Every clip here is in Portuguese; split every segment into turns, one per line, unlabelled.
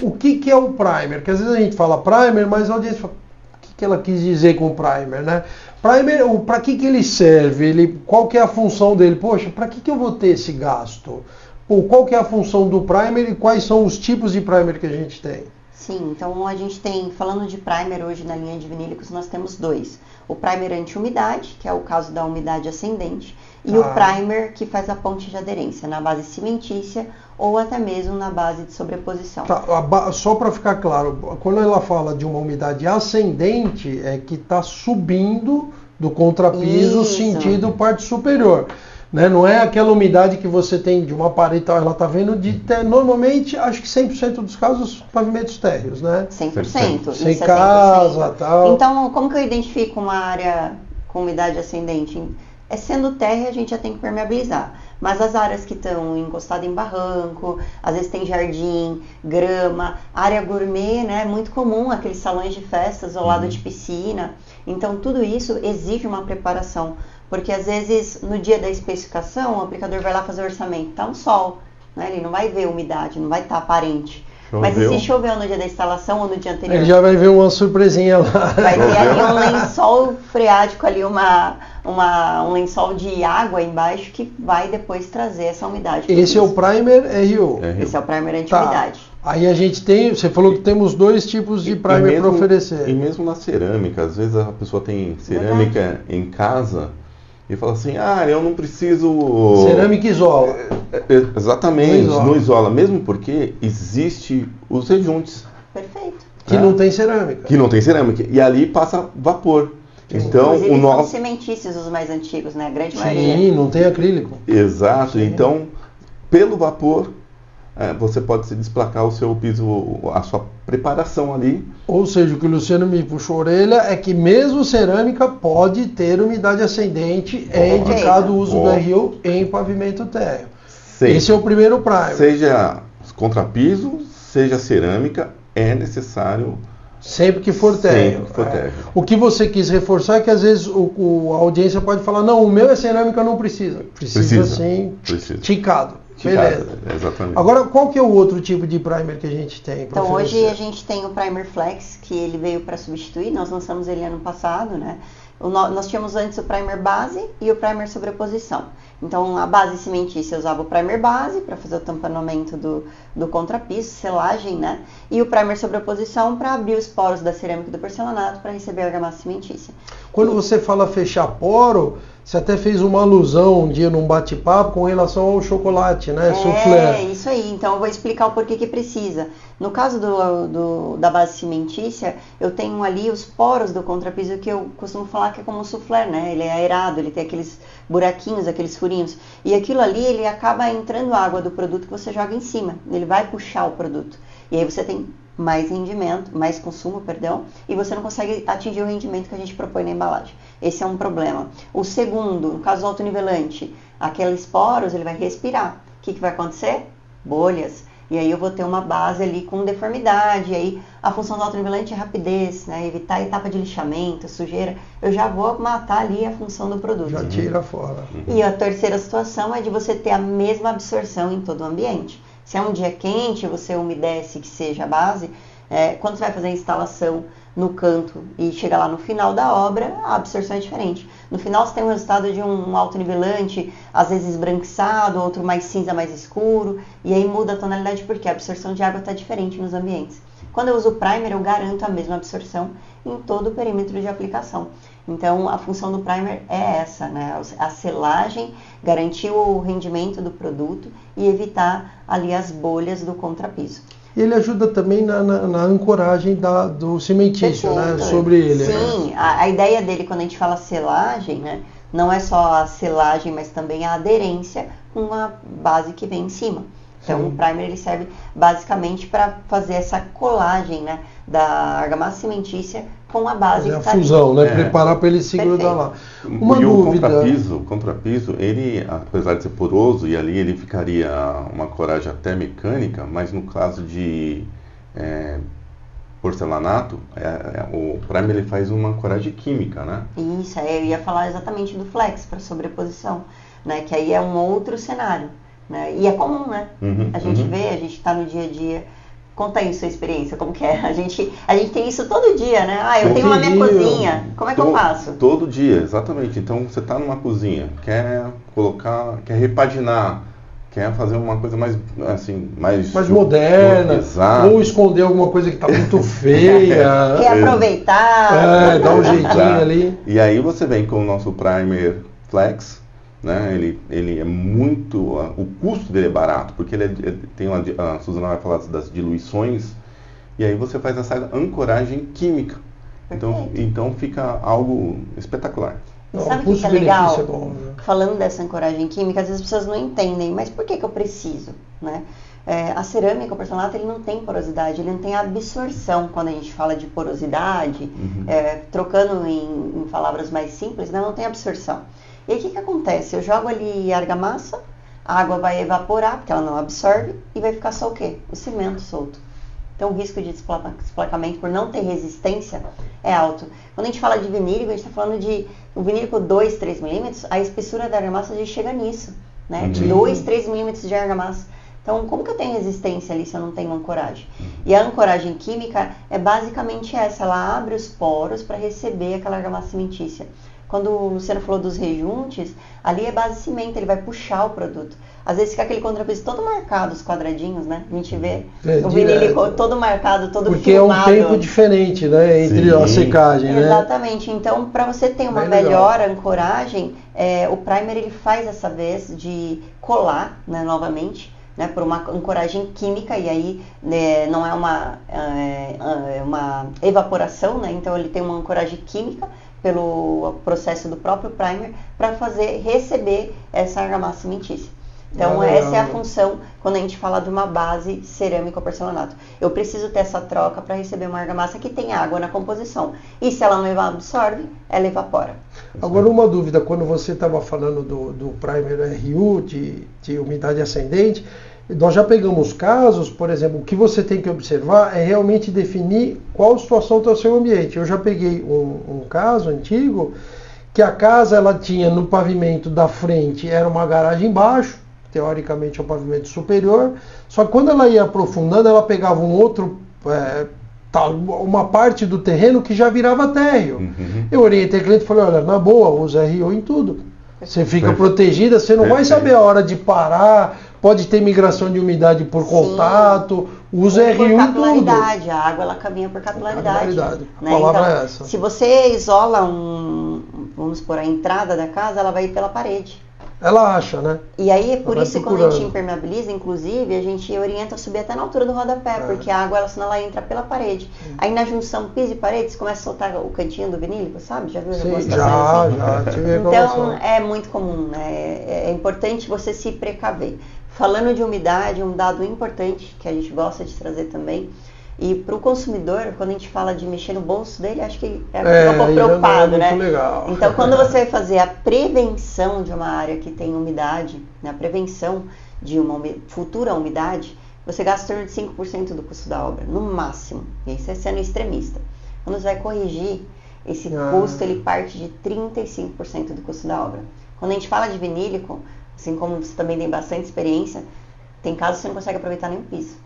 O que é o primer? Porque às vezes a gente fala primer, mas a audiência fala, o que ela quis dizer com primer, né? Primer, para que ele serve? Qual que é a função dele? Poxa, para que eu vou ter esse gasto? Qual que é a função do primer e quais são os tipos de primer que a gente tem?
Sim, então a gente tem, falando de primer hoje na linha de vinílicos, nós temos dois. O primer anti-umidade, que é o caso da umidade ascendente, e o primer que faz a ponte de aderência na base cimentícia ou até mesmo na base de sobreposição.
Tá, só para ficar claro, quando ela fala de uma umidade ascendente, é que está subindo do contrapiso sentido parte superior. Né? Não é aquela umidade que você tem de uma parede, ela está vendo normalmente, acho que 100% dos casos, pavimentos térreos, né?
100%.
Sem
isso
casa,
100%.
Tal.
Então, como que eu identifico uma área com umidade ascendente? Sendo térrea, a gente já tem que permeabilizar. Mas as áreas que estão encostadas em barranco, às vezes tem jardim, grama, área gourmet, né? Muito comum, aqueles salões de festas ao lado de piscina. Então, tudo isso exige uma preparação. Porque às vezes no dia da especificação o aplicador vai lá fazer o orçamento, tá um sol, né? Ele não vai ver umidade, não vai estar aparente.
Choveu.
Mas e se choveu no dia da instalação ou no dia anterior?
Ele já vai ver uma surpresinha lá.
Vai ter ali um lençol freático, ali um lençol de água embaixo que vai depois trazer essa umidade.
Esse é o primer RO.
Esse é o primer anti-umidade.
Tá. Aí a gente tem, você falou que temos dois tipos de primer para oferecer.
E mesmo na cerâmica, às vezes a pessoa tem cerâmica em casa e fala assim, eu não preciso...
Cerâmica isola.
Exatamente, não isola. Mesmo porque existe os rejuntes.
Perfeito.
Que não tem cerâmica.
Que não tem cerâmica. E ali passa vapor. Então,
o nosso... são cimentícios os mais antigos, né? A grande maioria.
Sim, não tem acrílico.
Exato. Sim. Então, pelo vapor, você pode se desplacar o seu piso, a sua preparação ali.
Ou seja, o que o Luciano me puxou a orelha é que mesmo cerâmica pode ter umidade ascendente, é indicado o uso do RO em pavimento térreo. Esse é o primeiro primer.
Seja contrapiso, seja cerâmica, é necessário...
Sempre que for térreo. O que você quis reforçar é que às vezes a audiência pode falar, não, o meu é cerâmica, não precisa. Precisa sim, ticado. Beleza.
Exatamente.
Agora, qual que é o outro tipo de primer que a gente tem?
Então, hoje a gente tem o Primer Flex, que ele veio para substituir, nós lançamos ele ano passado, né? Nós tínhamos antes o Primer Base e o Primer Sobreposição. Então, a base cimentícia usava o Primer Base para fazer o tamponamento do contrapiso, selagem, né? E o Primer Sobreposição para abrir os poros da cerâmica e do porcelanato para receber a argamassa cimentícia.
Quando você fala fechar poro, você até fez uma alusão um dia num bate-papo com relação ao chocolate, né? Soufflé.
É, isso aí. Então, eu vou explicar o porquê que precisa. No caso da base cimentícia, eu tenho ali os poros do contrapiso que eu costumo falar que é como um soufflé, né? Ele é aerado, ele tem aqueles buraquinhos, aqueles furinhos. E aquilo ali, ele acaba entrando água do produto que você joga em cima. Ele vai puxar o produto. E aí você tem mais rendimento, mais consumo, e você não consegue atingir o rendimento que a gente propõe na embalagem. Esse é um problema. O segundo, no caso do autonivelante, aqueles poros, ele vai respirar. O que vai acontecer? Bolhas. E aí eu vou ter uma base ali com deformidade. E aí a função do autonivelante é rapidez, né? Evitar a etapa de lixamento, sujeira. Eu já vou matar ali a função do produto.
Já tira fora.
E a terceira situação é de você ter a mesma absorção em todo o ambiente. Se é um dia quente, você umedece que seja a base, quando você vai fazer a instalação no canto e chega lá no final da obra, a absorção é diferente. No final você tem o resultado de um autonivelante, às vezes esbranquiçado, outro mais cinza, mais escuro, e aí muda a tonalidade porque a absorção de água está diferente nos ambientes. Quando eu uso o primer, eu garanto a mesma absorção em todo o perímetro de aplicação. Então, a função do primer é essa, né? A selagem, garantir o rendimento do produto e evitar ali as bolhas do contrapiso.
Ele ajuda também na ancoragem do cimentício, né? Sobre ele.
Sim, né? A ideia dele, quando a gente fala selagem, né? Não é só a selagem, mas também a aderência com a base que vem em cima. Então, o primer ele serve basicamente para fazer essa colagem, né, da argamassa cimentícia com a base que
está ali. A fusão, né? Preparar para ele se grudar lá.
Uma dúvida. O contrapiso, ele, apesar de ser poroso, e ali ele ficaria uma coragem até mecânica, mas no caso de porcelanato, o primer ele faz uma coragem química, né?
Isso, eu ia falar exatamente do flex para sobreposição, né? Que aí é um outro cenário. Né? E é comum, né? A gente vê, a gente está no dia a dia Conta aí sua experiência, como que é? A gente tem isso todo dia, né? Eu tenho na minha cozinha, como é que eu faço?
Todo dia, exatamente. Então você está numa cozinha, quer repaginar, quer fazer uma coisa mais assim, mais
moderna, ou esconder alguma coisa que está muito feia.
Reaproveitar.
Dá um jeitinho ali.
E aí você vem com o nosso primer Flex, né? Ele é muito, o custo dele é barato, porque ele tem a Suzana vai falar das diluições, e aí você faz essa ancoragem química. Então fica algo espetacular.
E sabe o que é legal? Falando dessa ancoragem química, às vezes as pessoas não entendem, mas por que eu preciso, né? A cerâmica, o porcelanato, ele não tem porosidade, ele não tem absorção. Quando a gente fala de porosidade, trocando em palavras mais simples, não tem absorção. E aí o que acontece? Eu jogo ali argamassa, a água vai evaporar, porque ela não absorve, e vai ficar só o quê? O cimento solto. Então o risco de desplacamento por não ter resistência é alto. Quando a gente fala de vinílico, a gente está falando de um vinílico 2, 3 milímetros, a espessura da argamassa já chega nisso, né? De 2, 3 milímetros de argamassa. Então, como que eu tenho resistência ali se eu não tenho ancoragem? E a ancoragem química é basicamente essa, ela abre os poros para receber aquela argamassa cimentícia. Quando o Luciano falou dos rejuntes, ali é base cimento, ele vai puxar o produto. Às vezes fica aquele contrapiso todo marcado, os quadradinhos, né? A gente vê o vinílico todo marcado, todo
porque
filmado.
Porque é um tempo diferente, né? Entre a secagem, né?
Exatamente. Então, para você ter uma melhor ancoragem, o primer ele faz essa vez de colar, né, novamente, né, por uma ancoragem química, e aí não é uma evaporação, né? Então ele tem uma ancoragem química pelo processo do próprio primer para receber essa argamassa cimentícia. Então essa é a função quando a gente fala de uma base cerâmica ou porcelanato. Eu preciso ter essa troca para receber uma argamassa que tem água na composição. E se ela não absorve, ela evapora.
Agora uma dúvida, quando você estava falando do primer RU, de umidade ascendente, nós já pegamos casos, por exemplo, o que você tem que observar é realmente definir qual situação está o seu ambiente. Eu já peguei um caso antigo, que a casa ela tinha no pavimento da frente, era uma garagem embaixo, teoricamente é um pavimento superior, só que quando ela ia aprofundando, ela pegava uma parte do terreno que já virava térreo. Eu orientei o cliente e falei, olha, na boa, usa RO em tudo. Você fica protegida, você não vai saber a hora de parar, pode ter migração de umidade por contato, usa RU em tudo. Por
capilaridade, a água ela caminha por capilaridade.
Né? A palavra
então,
é essa.
Se você isola vamos supor, a entrada da casa, ela vai ir pela parede.
Ela acha, né?
E aí, por isso, quando a gente impermeabiliza, inclusive, a gente orienta a subir até na altura do rodapé, porque a água, senão ela entra pela parede. Aí na junção piso e parede, você começa a soltar o cantinho do vinílico, sabe? Já viu essa
situação assim? Já tive
Então, é muito comum, né? É importante você se precaver. Falando de umidade, um dado importante, que a gente gosta de trazer também, e para o consumidor, quando a gente fala de mexer no bolso dele, acho que fica um pouco preocupado, né?
Legal.
Então, quando você vai fazer a prevenção de uma área que tem umidade, né, a prevenção de uma futura umidade, você gasta em torno de 5% do custo da obra, no máximo. E isso é sendo extremista. Quando você vai corrigir, esse custo ele parte de 35% do custo da obra. Quando a gente fala de vinílico, assim como você também tem bastante experiência, tem casos que você não consegue aproveitar nem o piso.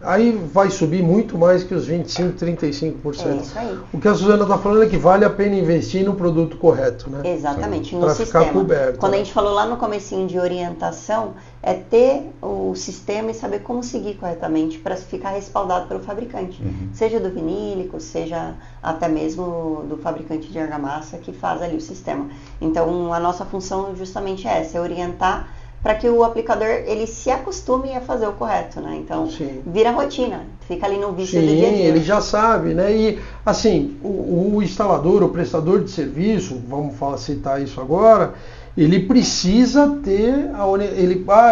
Aí vai subir muito mais que os 25%, 35%.
É isso aí.
O que a Suzana está falando é que vale a pena investir no produto correto, né?
Exatamente, no
pra
sistema.
Ficar coberto,
Quando a gente falou lá no comecinho de orientação, é ter o sistema e saber como seguir corretamente para ficar respaldado pelo fabricante. Seja do vinílico, seja até mesmo do fabricante de argamassa que faz ali o sistema. Então, a nossa função justamente é essa, é orientar para que o aplicador ele se acostume a fazer o correto, né? Então, vira rotina, fica ali no vício do dia a dia.
Ele já sabe, né? E, assim, o instalador, o prestador de serviço, vamos citar isso agora, ele precisa ter,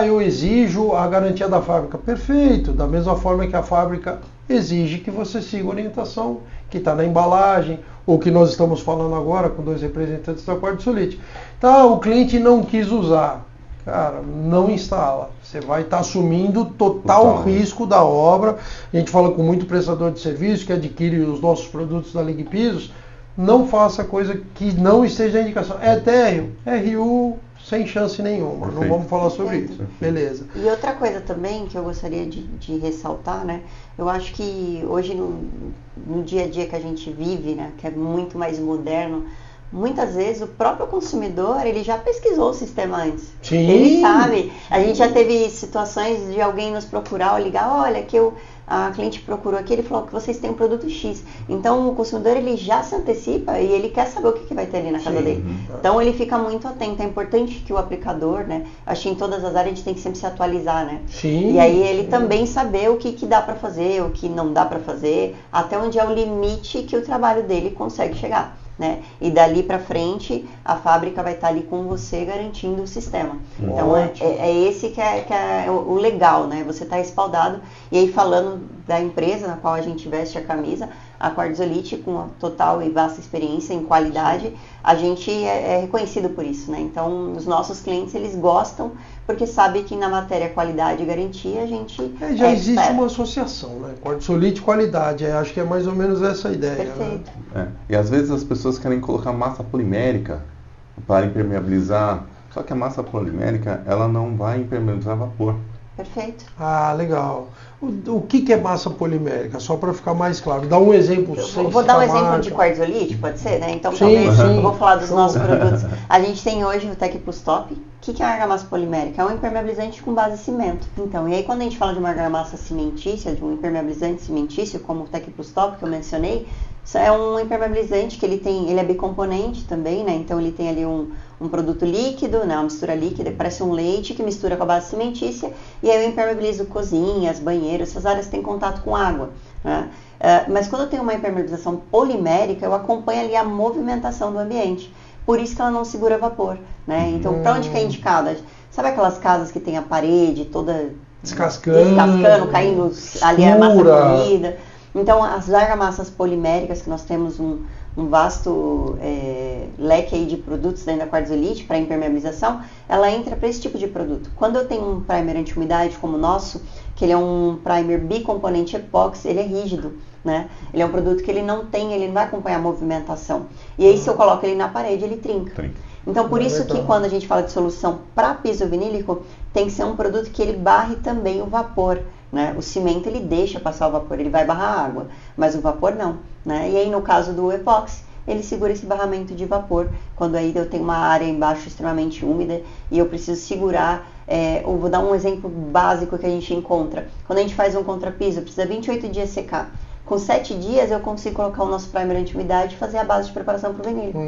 eu exijo a garantia da fábrica. Perfeito, da mesma forma que a fábrica exige que você siga a orientação que está na embalagem, ou que nós estamos falando agora com 2 representantes da Quartzolit. Tá, o cliente não quis usar. Cara, não instala. Você vai estar assumindo total risco da obra. A gente fala com muito prestador de serviço que adquire os nossos produtos da Ligue Pisos. Não faça coisa que não esteja na indicação. É térreo, RU, sem chance nenhuma.
Perfeito.
Não vamos falar sobre isso. Beleza.
E outra coisa também que eu gostaria de ressaltar, né? Eu acho que hoje no dia a dia que a gente vive, né, que é muito mais moderno, muitas vezes o próprio consumidor, ele já pesquisou o sistema antes.
Sim.
Ele sabe. A gente já teve situações de alguém nos procurar ou ligar, olha, a cliente procurou aqui, ele falou que vocês têm um produto X. Então o consumidor, ele já se antecipa e ele quer saber o que vai ter ali na casa dele. Então ele fica muito atento. É importante que o aplicador, né, acho que em todas as áreas a gente tem que sempre se atualizar, né?
Sim.
E aí ele também saber o que dá para fazer, o que não dá para fazer, até onde é o limite que o trabalho dele consegue chegar. Né? E dali para frente a fábrica vai estar ali com você garantindo o sistema. Então é esse que é o legal, né? Você está respaldado. E aí falando da empresa na qual a gente veste a camisa, a Quartzolite, com a total e vasta experiência em qualidade, a gente é reconhecido por isso, né? Então os nossos clientes, eles gostam porque sabem que na matéria qualidade e garantia a gente
já existe uma associação, né? Quartzolite e qualidade, acho que é mais ou menos essa a ideia.
Perfeito.
Né?
E às vezes as pessoas querem colocar massa polimérica para impermeabilizar, só que a massa polimérica, ela não vai impermeabilizar vapor.
Perfeito.
Ah, legal. O que é massa polimérica? Só para ficar mais claro. Dá um exemplo.
Eu vou dar um exemplo de Quartzolite, pode ser, né? Então,
sim,
talvez
sim.
Eu vou falar dos nossos produtos. A gente tem hoje o Tech Plus Top. O que é a argamassa polimérica? É um impermeabilizante com base em cimento. Então, e aí quando a gente fala de uma argamassa cimentícia, de um impermeabilizante cimentício, como o Tech Plus Top, que eu mencionei, é um impermeabilizante que ele é bicomponente também, né? Então ele tem ali um produto líquido, né? Uma mistura líquida, parece um leite que mistura com a base cimentícia, e aí eu impermeabilizo cozinhas, banheiros, essas áreas têm contato com água, né? Mas quando eu tenho uma impermeabilização polimérica, eu acompanho ali a movimentação do ambiente. Por isso que ela não segura vapor, né? Então, para onde que é indicada? Sabe aquelas casas que tem a parede toda descascando, caindo ali a massa moída? Então, as argamassas poliméricas, que nós temos um vasto leque aí de produtos dentro da Quartzolite para impermeabilização, ela entra para esse tipo de produto. Quando eu tenho um primer anti-umidade como o nosso, que ele é um primer bicomponente epóxi, ele é rígido, né? Ele é um produto que ele não vai acompanhar a movimentação. E aí, se eu coloco ele na parede, ele trinca. Então, por isso que quando a gente fala de solução para piso vinílico, tem que ser um produto que ele barre também o vapor. Né? O cimento, ele deixa passar o vapor, ele vai barrar a água, mas o vapor não. Né? E aí, no caso do epóxi, ele segura esse barramento de vapor. Quando aí eu tenho uma área embaixo extremamente úmida e eu preciso segurar, eu vou dar um exemplo básico que a gente encontra. Quando a gente faz um contrapiso, precisa 28 dias secar. Com 7 dias eu consigo colocar o nosso primer anti-umidade e fazer a base de preparação para o vinílico.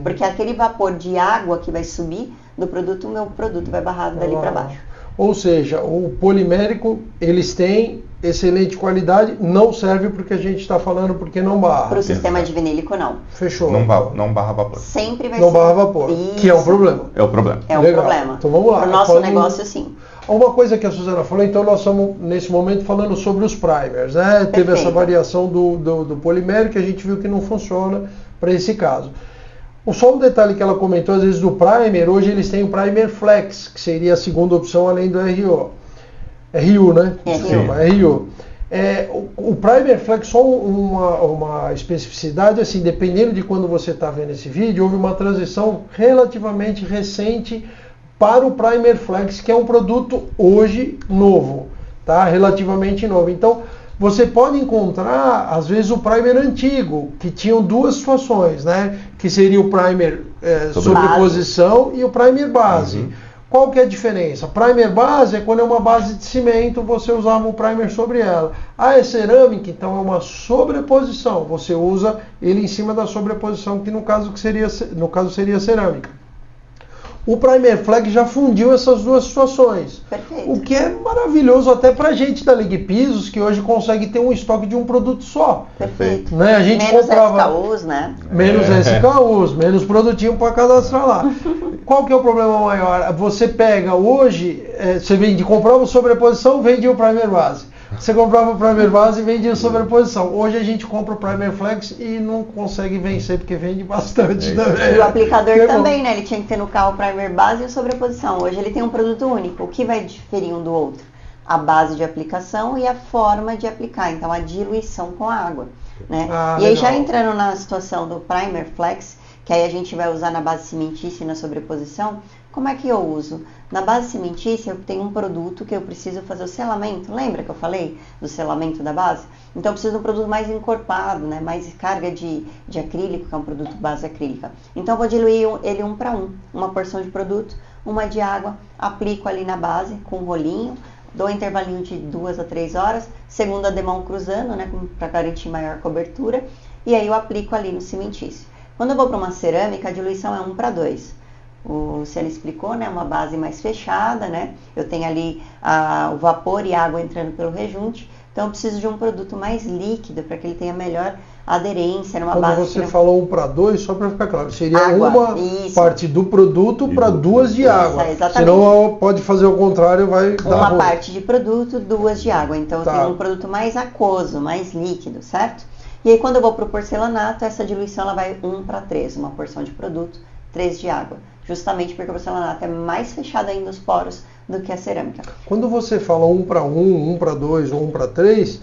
Porque aquele vapor de água que vai subir do produto, o meu produto vai barrado dali para baixo.
Ou seja, o polimérico, eles têm excelente qualidade, não serve porque a gente está falando porque não barra.
Para o sistema de vinílico, não.
Fechou.
Não barra vapor.
Sempre vai
não barra vapor, que é um problema.
É o problema.
É um
Legal.
problema.
Então vamos lá.
Para o nosso negócio, sim.
Uma coisa que a Suzana falou, então nós estamos nesse momento falando sobre os primers, né? Teve essa variação do polimérico que a gente viu que não funciona para esse caso. Só um detalhe que ela comentou, às vezes do primer, hoje eles têm o primer flex, que seria a segunda opção além do RO. É RU, né? É RU. O primer flex, só uma especificidade, assim, dependendo de quando você está vendo esse vídeo, houve uma transição relativamente recente para o primer flex, que é um produto hoje novo, tá? Relativamente novo. Então, você pode encontrar, às vezes, o primer antigo, que tinham duas situações, né? Que seria o primer sobreposição e o primer base. Qual que é a diferença? Primer base é quando é uma base de cimento, você usava o primer sobre ela. É cerâmica, então é uma sobreposição. Você usa ele em cima da sobreposição, que no caso seria cerâmica. O Primer Flex já fundiu essas duas situações.
Perfeito.
O que é maravilhoso até pra gente da Ligue Pisos, que hoje consegue ter um estoque de um produto só.
Perfeito.
Né? A gente
menos
comprava
SKUs, né?
Menos SKUs, menos produtinho para cadastrar lá. Qual que é o problema maior? Você pega hoje, você comprava sobreposição, vendia o Primer Base. Você comprava o Primer Base e vendia sobreposição. Hoje a gente compra o Primer Flex e não consegue vencer porque vende bastante.
E o aplicador também, né? Ele tinha que ter no carro o Primer Base e a sobreposição. Hoje ele tem um produto único. O que vai diferir um do outro? A base de aplicação e a forma de aplicar. Então, a diluição com a água. Né? E aí, já entrando na situação do Primer Flex, que aí a gente vai usar na base cimentícia e na sobreposição. Como é que eu uso? Na base cimentícia eu tenho um produto que eu preciso fazer o selamento. Lembra que eu falei do selamento da base? Então eu preciso de um produto mais encorpado, né? Mais carga de acrílico, que é um produto base acrílica. Então eu vou diluir ele 1 para 1. Uma porção de produto, uma de água, aplico ali na base com um rolinho, dou um intervalinho de 2 a 3 horas, segunda demão cruzando, né? Para garantir maior cobertura. E aí eu aplico ali no cimentício. Quando eu vou para uma cerâmica, a diluição é 1 para 2. O Luciano explicou, né? Uma base mais fechada, né? Eu tenho ali o vapor e a água entrando pelo rejunte. Então eu preciso de um produto mais líquido para que ele tenha melhor aderência numa
Quando
base.
Quando você falou 1 para 2, só para ficar claro, seria
água,
uma
isso.
parte do produto para 2 de água.
Exatamente.
Senão pode fazer o contrário, vai dar
uma
ruim.
parte de produto, 2 de água. Então eu tenho um produto mais aquoso, mais líquido, certo? E aí quando eu vou para o porcelanato, essa diluição ela vai 1 para 3, uma porção de produto, 3 de água. Justamente porque o porcelanato é mais fechado ainda os poros do que a cerâmica.
Quando você fala 1 para 1, 1 para 2 ou 1 para 3,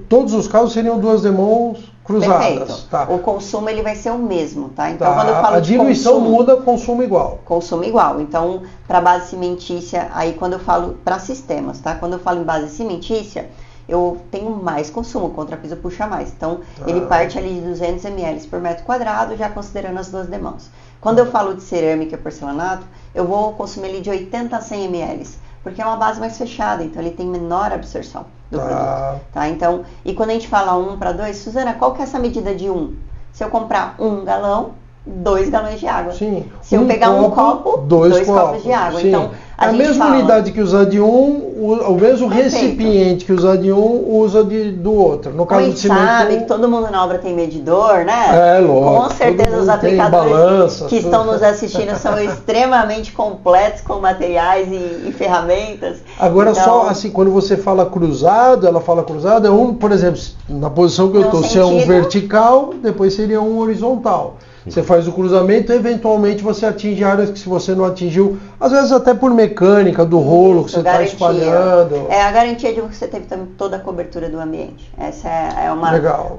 todos os casos seriam 2 demãos cruzadas.
Perfeito.
Tá.
O consumo ele vai ser o mesmo, tá? Então quando eu falo
a diluição
de consumo,
muda, consumo igual.
Consumo igual. Então, para base cimentícia, aí quando eu falo para sistemas, tá? Quando eu falo em base cimentícia, eu tenho mais consumo, o contrapiso puxa mais. Então, ele parte ali de 200 ml por metro quadrado, já considerando as 2 demãos. Quando eu falo de cerâmica e porcelanato, eu vou consumir ali de 80 a 100 ml, porque é uma base mais fechada, então ele tem menor absorção do produto. Tá? Então, e quando a gente fala 1 para 2, Suzana, qual que é essa medida de 1? Se eu comprar 1 galão, 2 galões de água.
Sim.
Se eu pegar um copo, 2 copos de água.
Sim.
Então,
a mesma unidade que usar de o mesmo recipiente que usar de usa do outro. No caso do cimento,
sabe que todo mundo na obra tem medidor, né?
É, lógico.
Com certeza os aplicadores
balança,
que estão nos assistindo são extremamente completos com materiais e ferramentas.
Agora,
então,
só assim, quando você fala cruzado, ela fala cruzado, por exemplo, na posição que eu estou, se é um vertical, depois seria um horizontal. Você faz o cruzamento, eventualmente você atinge áreas que se você não atingiu, às vezes até por mecânica do rolo que você está espalhando.
É a garantia de que você teve toda a cobertura do ambiente. Essa é uma...
Legal.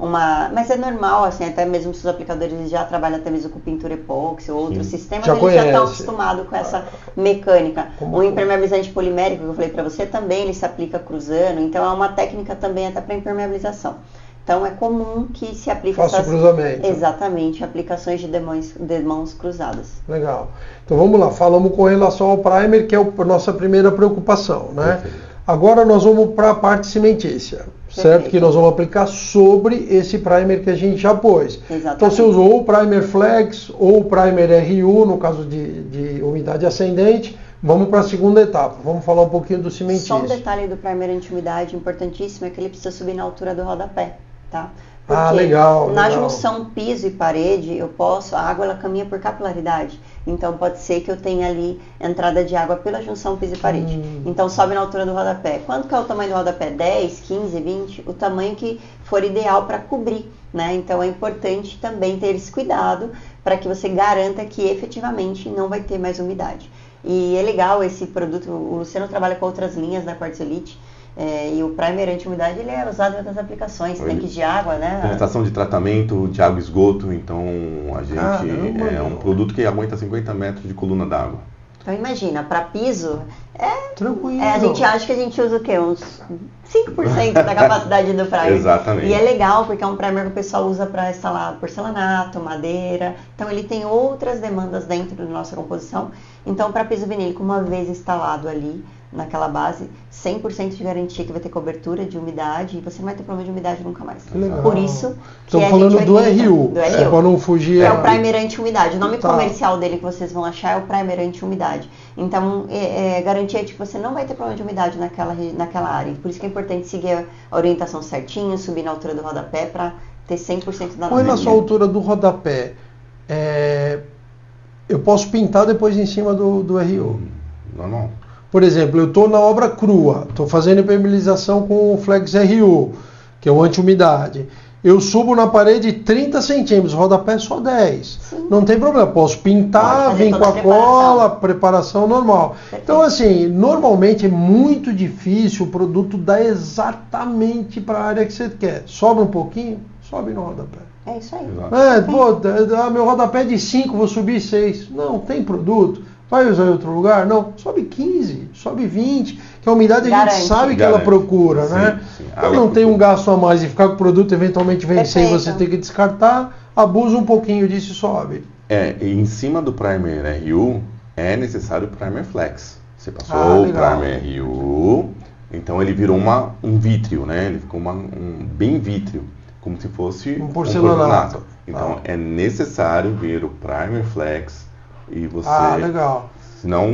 Mas é normal, assim, até mesmo se os aplicadores já trabalham até mesmo com pintura epóxi ou outros sistemas,
já
eles já estão acostumados com essa mecânica. O impermeabilizante polimérico, que eu falei para você, também ele se aplica cruzando, então é uma técnica também até para impermeabilização. Então é comum que se aplique
Faça o cruzamento.
Exatamente, aplicações de demãos cruzadas.
Legal. Então vamos lá, falamos com relação ao primer, que é a nossa primeira preocupação, né?
Perfeito.
Agora nós vamos para a parte cimentícia, certo? Que nós vamos aplicar sobre esse primer que a gente já pôs.
Exatamente.
Então você usou ou o primer flex ou o primer RU, no caso de umidade ascendente. Vamos para a segunda etapa, vamos falar um pouquinho do cimentício.
Só um detalhe do primer anti-umidade importantíssimo é que ele precisa subir na altura do rodapé. Tá? Porque
legal.
Na junção piso e parede, a água ela caminha por capilaridade. Então pode ser que eu tenha ali entrada de água pela junção piso e parede. Então sobe na altura do rodapé. Quanto que é o tamanho do rodapé? 10, 15, 20? O tamanho que for ideal para cobrir, né? Então é importante também ter esse cuidado para que você garanta que efetivamente não vai ter mais umidade. E é legal esse produto, o Luciano trabalha com outras linhas da Quartzolite. E o primer anti-umidade ele é usado em outras aplicações, tanques de água, né?
Penetração de tratamento de água e esgoto, então a gente é um produto que aguenta 50 metros de coluna d'água.
Então imagina, para piso,
tranquilo.
A gente acha que a gente usa o quê? Uns 5% da capacidade do primer.
Exatamente.
E é legal porque é um primer que o pessoal usa para instalar porcelanato, madeira. Então ele tem outras demandas dentro da nossa composição. Então para piso vinílico, uma vez instalado ali, naquela base, 100% de garantia que vai ter cobertura de umidade e você não vai ter problema de umidade nunca mais.
Que legal.
Por isso que
estamos falando do RU. Para não fugir.
É o primer anti-umidade. O nome comercial dele que vocês vão achar é o primer anti-umidade. Então, garantia de que você não vai ter problema de umidade naquela área. Por isso que é importante seguir a orientação certinha, subir na altura do rodapé para ter 100% da
Põe na sua altura do rodapé. Eu posso pintar depois em cima do RU.
Normal.
Por exemplo, eu estou na obra crua, estou fazendo impermeabilização com o Flex RU, que é o anti-umidade. Eu subo na parede 30 centímetros, rodapé só 10.
Sim.
Não tem problema, posso pintar, vir com a cola, preparação normal.
Perfeito.
Então, assim, normalmente é muito difícil o produto dar exatamente para a área que você quer. Sobra um pouquinho? sobe no rodapé.
É isso aí.
Meu rodapé é de 5, vou subir 6. Não, tem produto. Vai usar em outro lugar? Não, sobe 15, sobe 20. Que a umidade a gente sabe que ela procura, né?
Sim.
Quando não tem um gasto a mais e ficar com o produto eventualmente vencer e você ter que descartar, abusa um pouquinho disso e sobe.
Em cima do Primer RU é necessário o Primer Flex. Você passou o Primer RU, então ele virou um vítreo, né? Ele ficou bem vítreo, como se fosse
um porcelanato.
Então é necessário ver o Primer Flex e você...
legal.
Senão,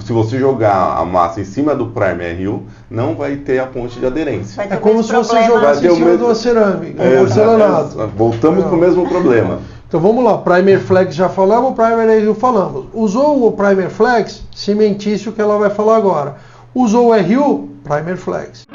se você jogar a massa em cima do Primer RU, não vai ter a ponte de aderência.
É como se você jogasse em cima de uma cerâmica, porcelanato.
Voltamos para o mesmo problema.
Então vamos lá, Primer Flex já falamos, Primer RU falamos. Usou o Primer Flex, cimentício que ela vai falar agora. Usou o RU, Primer Flex.